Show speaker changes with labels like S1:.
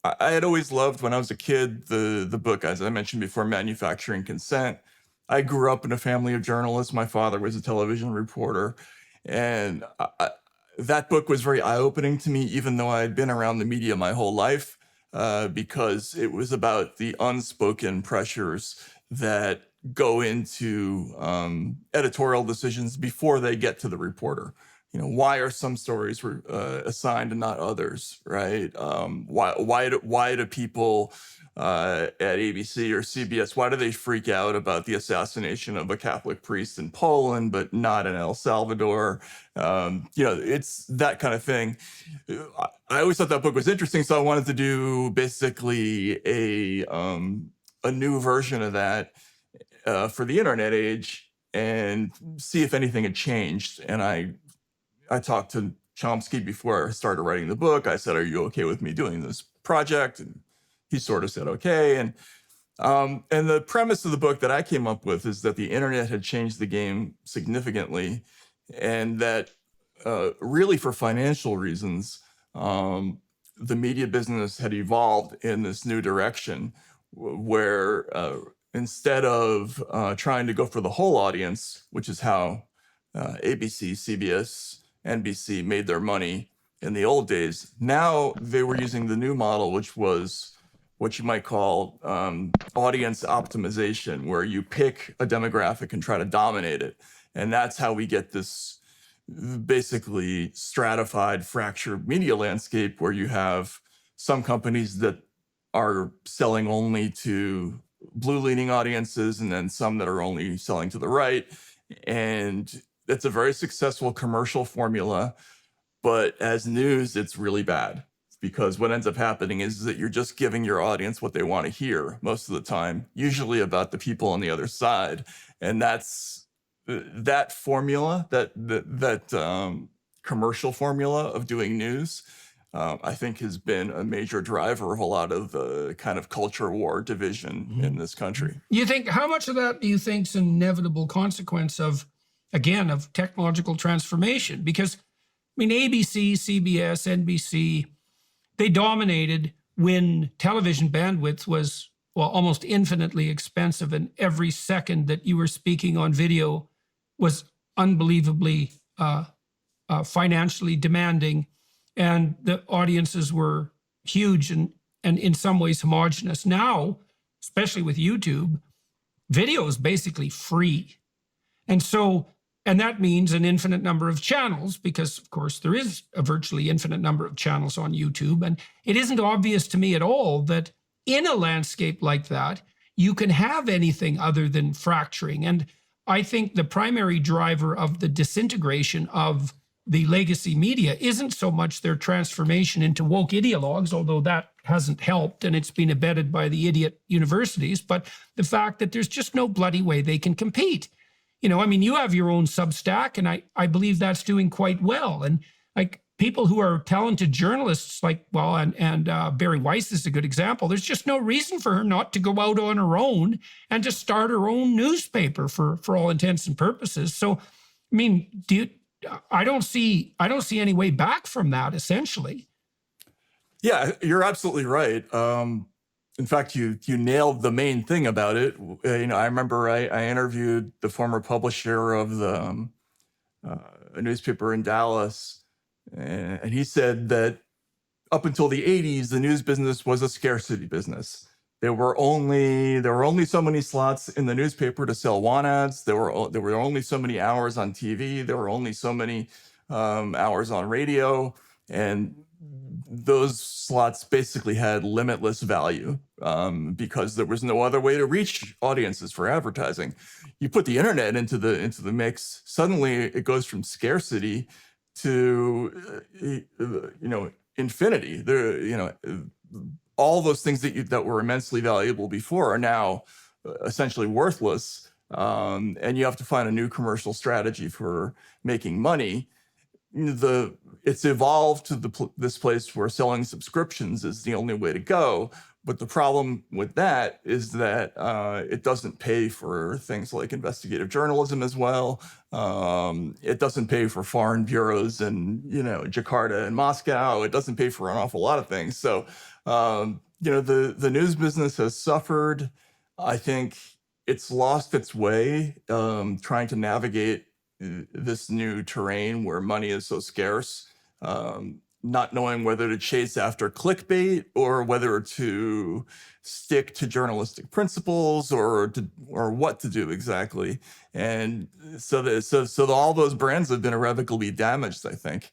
S1: I had always loved, when I was a kid, the book, as I mentioned before, Manufacturing Consent. I grew up in a family of journalists. My father was a television reporter. And that book was very eye-opening to me, even though I had been around the media my whole life, because it was about the unspoken pressures that go into editorial decisions before they get to the reporter. Why are some stories assigned and not others, right? Why do people at ABC or CBS, why do they freak out about the assassination of a Catholic priest in Poland, but not in El Salvador? It's that kind of thing. I always thought that book was interesting, so I wanted to do basically a new version of that for the internet age and see if anything had changed. And I talked to Chomsky before I started writing the book. I said, "Are you okay with me doing this project?" And he sort of said, "Okay." And the premise of the book that I came up with is that the internet had changed the game significantly, and that really for financial reasons, the media business had evolved in this new direction where instead of trying to go for the whole audience, which is how ABC, CBS, NBC made their money in the old days, now they were using the new model, which was what you might call audience optimization, where you pick a demographic and try to dominate it. And that's how we get this basically stratified, fractured media landscape where you have some companies that are selling only to blue-leaning audiences and then some that are only selling to the right. And it's a very successful commercial formula, but as news, it's really bad, because what ends up happening is that you're just giving your audience what they want to hear most of the time, usually about the people on the other side. And that's that formula, that commercial formula of doing news, I think has been a major driver of a lot of the kind of culture war division in this country.
S2: You think, how much of that do you think is an inevitable consequence of technological transformation? Because, ABC, CBS, NBC, they dominated when television bandwidth was, almost infinitely expensive, and every second that you were speaking on video was unbelievably financially demanding, and the audiences were huge and in some ways homogenous. Now, especially with YouTube, video is basically free. And that means an infinite number of channels, because, of course, there is a virtually infinite number of channels on YouTube. And it isn't obvious to me at all that in a landscape like that, you can have anything other than fracturing. And I think the primary driver of the disintegration of the legacy media isn't so much their transformation into woke ideologues, although that hasn't helped and it's been abetted by the idiot universities, but the fact that there's just no bloody way they can compete. You have your own Substack, and I believe that's doing quite well. And like people who are talented journalists, and Barry Weiss is a good example. There's just no reason for her not to go out on her own and to start her own newspaper for all intents and purposes. So, I don't see any way back from that, essentially.
S1: Yeah, you're absolutely right. In fact, you nailed the main thing about it. I remember I interviewed the former publisher of a newspaper in Dallas, and he said that up until the 80s, the news business was a scarcity business. There were only so many slots in the newspaper to sell want ads. There were only so many hours on TV. There were only so many hours on radio, and those slots basically had limitless value because there was no other way to reach audiences for advertising. You put the internet into the mix, suddenly it goes from scarcity to infinity. All those things that were immensely valuable before are now essentially worthless, and you have to find a new commercial strategy for making money. It's evolved to this place where selling subscriptions is the only way to go. But the problem with that is that it doesn't pay for things like investigative journalism as well. It doesn't pay for foreign bureaus in, Jakarta and Moscow. It doesn't pay for an awful lot of things. So, the news business has suffered. I think it's lost its way trying to navigate this new terrain where money is so scarce. Not knowing whether to chase after clickbait or whether to stick to journalistic principles or what to do exactly. And so all those brands have been irrevocably damaged, I think.